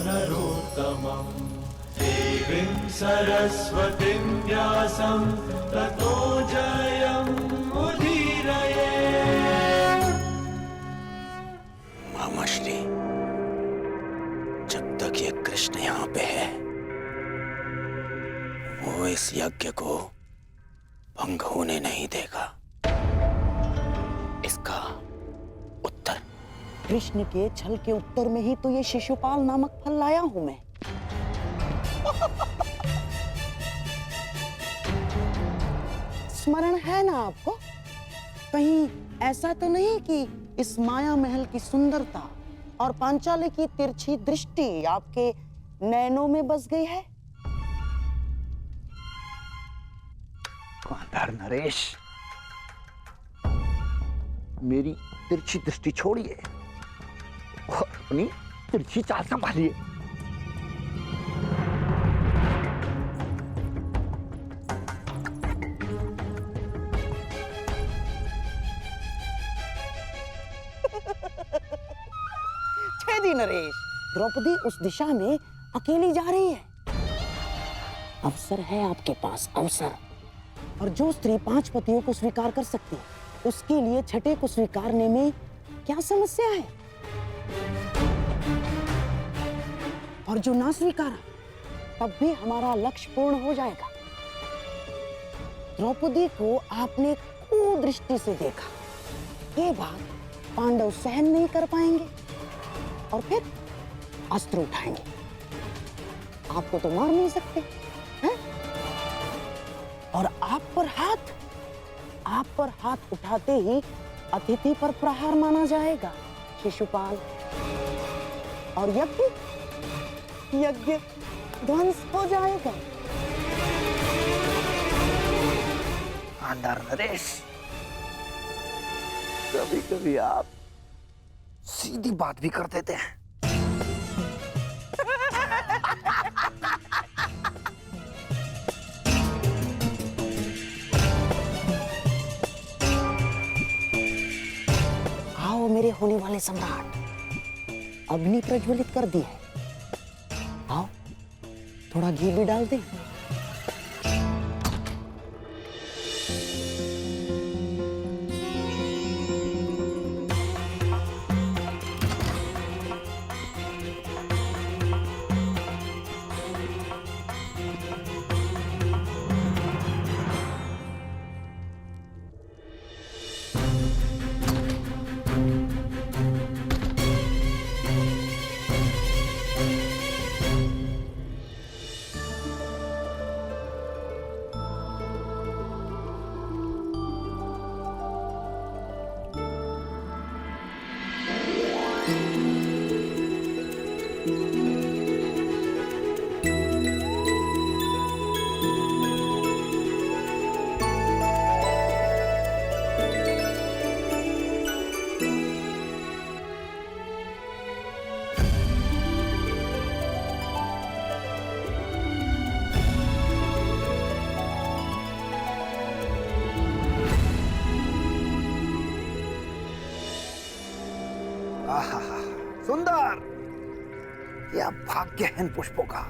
नरोत्तमं देवीं सरस्वतीं व्यासं ततो जयमुदीरये। मामाश्री, जब तक ये कृष्ण यहाँ पे है वो इस यज्ञ को भंग होने नहीं देगा। इसका उत्तर कृष्ण के छल के उत्तर में ही तो ये शिशुपाल नामक फल लाया हूं मैं। स्मरण है ना आपको? कहीं ऐसा तो नहीं कि इस माया महल की सुंदरता और पांचाली की तिरछी दृष्टि आपके नैनों में बस गई है? कांधार नरेश, मेरी तिरछी दृष्टि छोड़िए और अपनी तिरछी चाल संभालिए। छेदी नरेश, द्रौपदी उस दिशा में अकेली जा रही है। अवसर है आपके पास, अवसर। और जो स्त्री 5 पतियों को स्वीकार कर सकती है उसके लिए छठे को स्वीकारने में क्या समस्या है? और जो ना स्वीकारा तब भी हमारा लक्ष्य पूर्ण हो जाएगा। द्रौपदी को आपने कुदृष्टि से देखा, ये बात पांडव सहन नहीं कर पाएंगे और फिर अस्त्र उठाएंगे। आपको तो मार नहीं सकते हैं? और आप पर हाथ उठाते ही अतिथि पर प्रहार माना जाएगा शिशुपाल, और यज्ञ ध्वंस हो जाएगा। कांधार नरेश, कभी कभी आप सीधी बात भी कर देते हैं। आओ मेरे होने वाले सम्राट, अग्नि प्रज्वलित कर दी है। आओ थोड़ा घी भी डाल दे। सुंदर, यह भाग्य है इन पुष्पों का।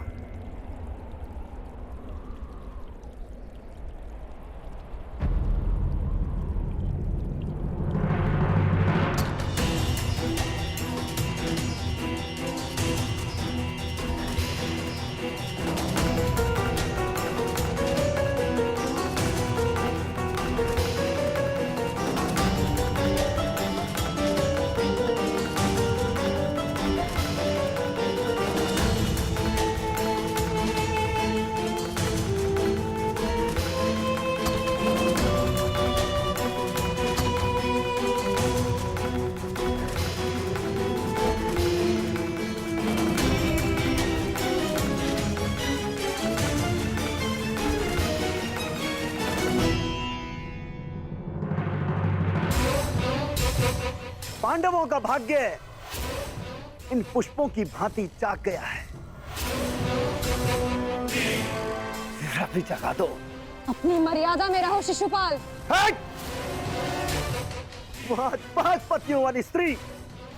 पांडवों का भाग्य इन पुष्पों की भांति जाग गया है। जरा भी जगा दो। अपनी मर्यादा में रहो शिशुपाल। पांच पतियों वाली स्त्री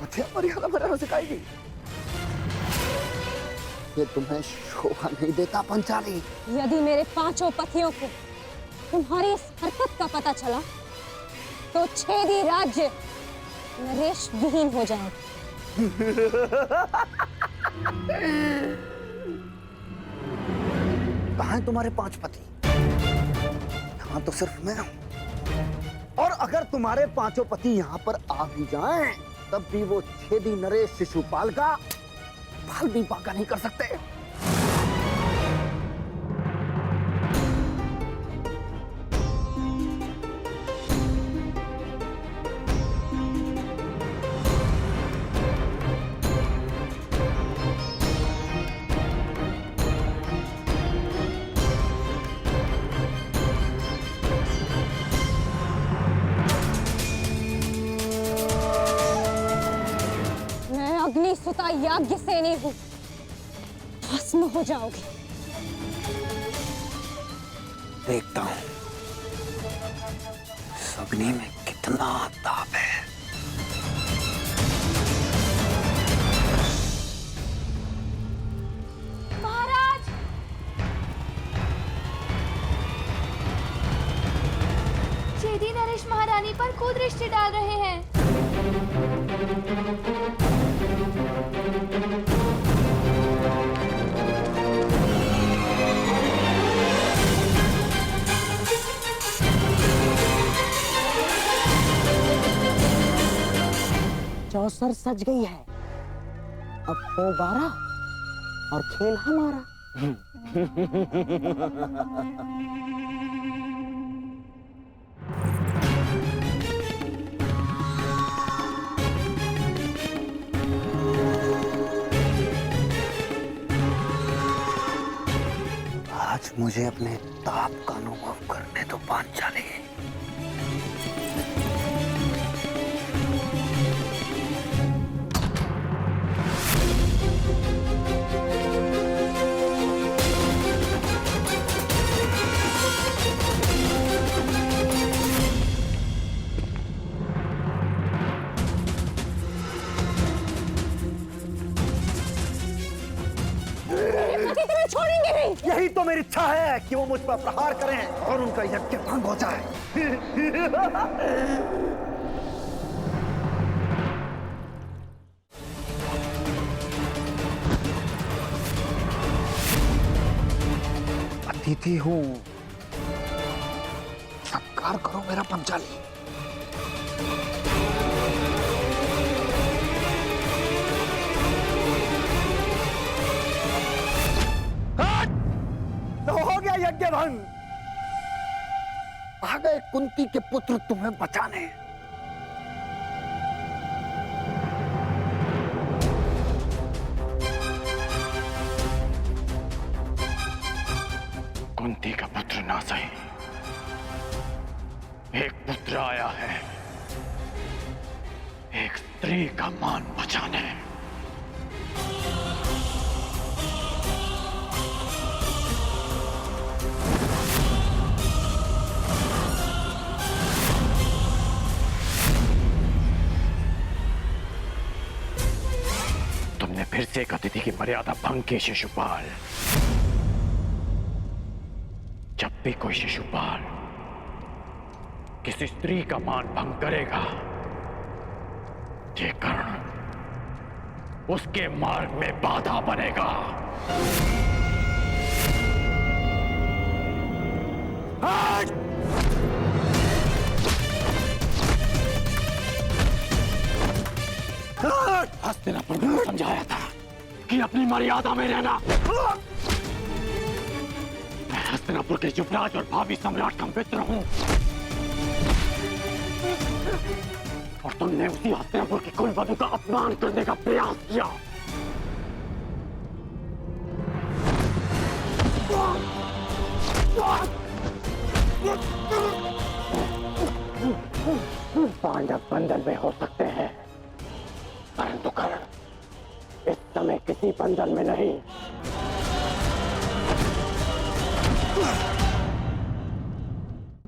मुझे मर्यादा में रहना सिखाएगी। ये तुम्हें शोभा नहीं देता पंचाली। यदि मेरे पांचों पतियों को तुम्हारी इस हरकत का पता चला तो छेदी राज्य नरेश विहीन हो जाएगा। कहाँ हैं तुम्हारे 5 पति? यहाँ तो सिर्फ मैं हूं। और अगर तुम्हारे 5 पति यहाँ पर आ भी जाएं, तब भी वो छेदी नरेश शिशुपाल का बाल भी बांका नहीं कर सकते। अग्निसुता याज्ञ सेनी हूं, भस्म हो जाओगे। देखता हूं इस अग्नि में कितना ताप है। महाराज, छेदी नरेश महारानी पर कुदृष्टि डाल रहे हैं। चौसर सज गई है, अब हो 12 और खेल हमारा। आज मुझे अपने ताप का अनुभव करने दो पांचाली। छोड़ेंगे नहीं। यही तो मेरी इच्छा है कि वो मुझ पर प्रहार करें और उनका यज्ञ भंग हो जाए। अतिथि हूं, सत्कार करो मेरा पंचाली। हो गया यज्ञ भंग। आ गए कुंती के पुत्र तुम्हें बचाने। कुंती का पुत्र ना सही, एक पुत्र आया है एक स्त्री का मान बचाने। तुमने फिर से एक अतिथि की मर्यादा भंग की शिशुपाल। जब भी कोई शिशुपाल किसी स्त्री का मान भंग करेगा, ये कर्ण उसके मार्ग में बाधा बनेगा। हस्तिनापुर को समझाया था कि अपनी मर्यादा में रहना। मैं हस्तिनापुर के युवराज और भावी सम्राट का मित्र हूं, और तुमने उसी हस्तिनापुर की कुलवधू का अपमान करने का प्रयास किया। पांडव बंधन में हो सकते हैं, परंतु कर्ण इस समय किसी बंधन में नहीं।